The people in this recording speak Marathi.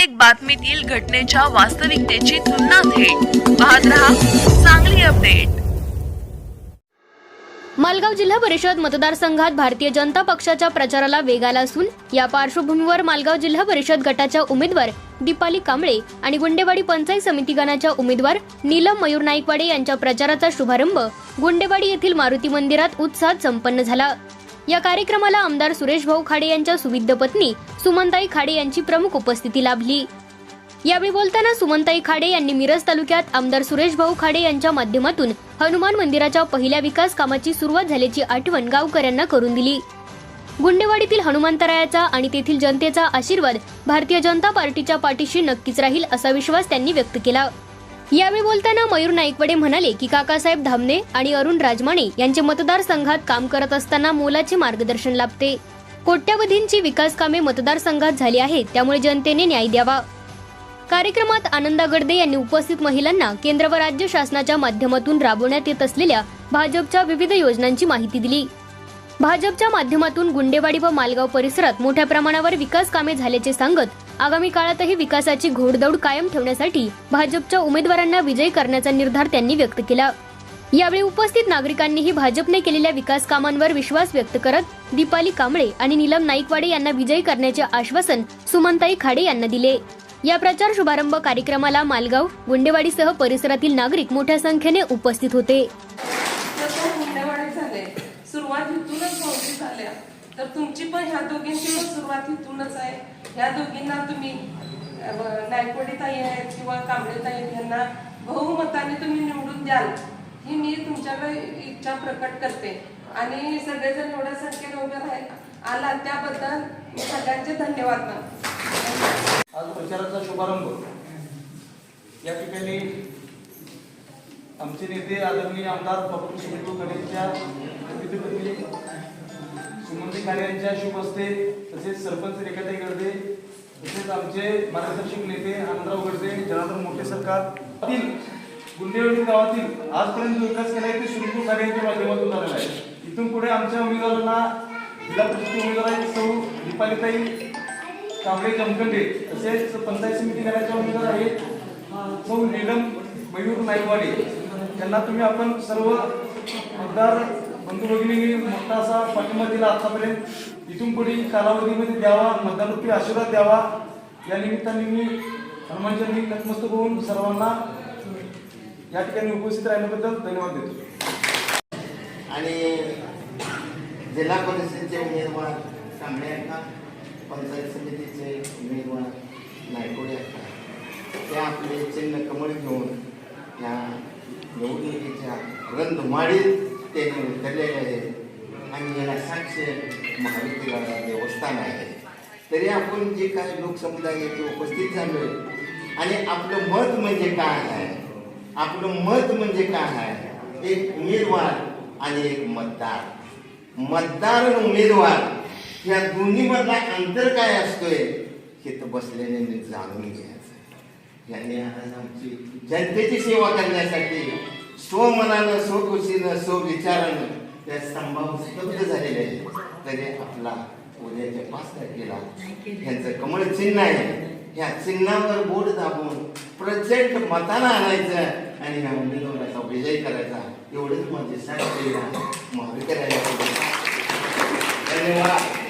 प्रत्येक बातमीतील घटनेच्या वास्तविकतेची तुलना थेट पाहत रहा सांगली अपडेट। मालगाव जिल्हा परिषद मतदारसंघात भारतीय जनता पक्षाच्या प्रचाराला वेग आला असून या पार्श्वभूमीवर मालगाव जिल्हा परिषद गटाच्या उमेदवार दीपाली कांबळे आणि गुंडेवाडी पंचायत समिती गणाच्या उमेदवार नीलम मयूर नाईकवाडे यांच्या प्रचाराचा शुभारंभ गुंडेवाडी येथील मारुती मंदिरात उत्साहात संपन्न झाला। या कार्यक्रमाला आमदार सुरेश भाऊ खाडे यांच्या सुविद्य पत्नी सुमनताई खाडे यांची प्रमुख उपस्थिती लाभली। यावेळी बोलताना सुमनताई खाडे यांनी मिरज तालुक्यात आमदार सुरेश भाऊ खाडे यांच्या माध्यमातून हनुमान मंदिराच्या पहिल्या विकास कामाची सुरुवात झाल्याची आठवण गावकऱ्यांना करून दिली। गुंडेवाडीतील हनुमंतरायाचा आणि तेथील जनतेचा आशीर्वाद भारतीय जनता पार्टीच्या पाठीशी नक्कीच राहील असा विश्वास त्यांनी व्यक्त केला। यावेळी बोलताना मयूर नाईकवाडे म्हणाले की काकासाहेब धामणे आणि अरुण राजमाणे यांचे मतदारसंघात काम करत असताना मोलाचे मार्गदर्शन लाभते। कोट्यावधींची विकास कामे मतदारसंघात झाली आहेत, त्यामुळे जनतेने न्याय द्यावा। कार्यक्रमात आनंदा गडदे यांनी उपस्थित महिलांना केंद्र व राज्य शासनाच्या माध्यमातून राबवण्यात येत असलेल्या भाजपच्या विविध योजनांची माहिती दिली। भाजपच्या माध्यमातून गुंडेवाडी व मालगाव परिसरात मोठ्या प्रमाणावर विकास कामे झाल्याचे सांगत आगामी काळातही विकासाची घोडदौड कायम ठेवण्यासाठी भाजपच्या उमेदवारांना विजयी करण्याचा निर्धार त्यांनी व्यक्त केला। यावेळी उपस्थित नागरिकांनीही भाजपने केलेल्या विकास कामांवर विश्वास व्यक्त करत दीपाली कांबळे आणि नीलम नाईकवाडे यांना विजयी करण्याचे आश्वासन सुमनताई खाडे यांना दिले। या प्रचार शुभारंभ कार्यक्रमाला मालगाव गुंडेवाडीसह परिसरातील नागरिक मोठ्या संख्येने उपस्थित होते। सुरुवात इथूनच मोठी झाल्या, तर तुमची पण ह्या दोघींची सुरुवात इथूनच आहे। ह्या दोघींना तुम्ही नायकवाडी ताई आहेत किंवा कांबळे ताई यांना बहुमताने तुम्ही निवडून द्याल ही मी तुमच्याकडे इच्छा प्रकट करते। आणि सगळेजण एवढ्या संख्येने उभे आला त्याबद्दल सगळ्यांचे धन्यवाद। आज प्रचाराचा शुभारंभ या ठिकाणी आमचे नेते आदरणीय आमदार डॉक्टर सुरेश भाऊ खाडे यांच्या उपस्थितीमध्ये सुमनताई खाडे यांच्या शुभ हस्ते, तसेच सरपंच रेखाताई गडदे, तसेच आमचे मार्गदर्शक नेते आनंदराव गडदे, जनार्दन मोठे सरकार गुंडेवाडी गावातील आजपर्यंत जो विकास केला आहे ते सुरेश भाऊ खाडे यांच्या माध्यमातून झालेला आहे। इथून पुढे आमच्या उमेदवारांना जिल्हा परिषद उमेदवार आहेत सौ दीपालीताई कांबळे जमखंडे, तसेच पंचायत समिती गणाच्या उमेदवार आहेत सौ नीलम मयूर नाईकवाडे यांना तुम्ही आपण सर्व मतदार बंधू भगिनींनी मोठा असा पाठिंबा दिला आतापर्यंत। इथून पुढे कालावधीमध्ये द्यावा, मतदानरूपी आशीर्वाद द्यावा। या निमित्ताने मी हनुमानचरणी नतमस्तक होऊन सर्वांना या ठिकाणी उपस्थित राहिल्याबद्दल धन्यवाद देतो। आणि जिल्हा परिषदेचे उमेदवार कांबळे आहेत, पंचायत समितीचे उमेदवार नायकवाडे आहेत, ते आपले चिन्ह कमळ घेऊन या निवडणुकीच्या रणधुमाळीत ते उतरलेले आहेत आणि याला साक्ष महाविद्यालयाला देवस्थान आहे। तरी आपण जे काही लोकसमुदाय येथे उपस्थित झालो आणि आपलं मत म्हणजे काय आहे, आपलं मत म्हणजे काय आहे, एक उमेदवार आणि एक मतदार, मतदार आणि उमेदवार या दोन्ही मधला अंतर काय असतोय हे तर बसल्याने जाणून घ्यायचं। यांनी आज आमची जनतेची सेवा करण्यासाठी स्वमनानं, स्वखुशीनं, स्वविचारानं त्या स्तंभावर स्तब्ध झालेले आहे। तरी आपला उद्याच्या 5 तारखेला यांचं कमळ चिन्ह आहे, ह्या चिन्हावर बोट दाबून प्रचंड मतानं आणायचं आणि ह्या उमेदवाराचा विजय करायचा, एवढंच माझे साथ महाविद्यालयाला धन्यवाद।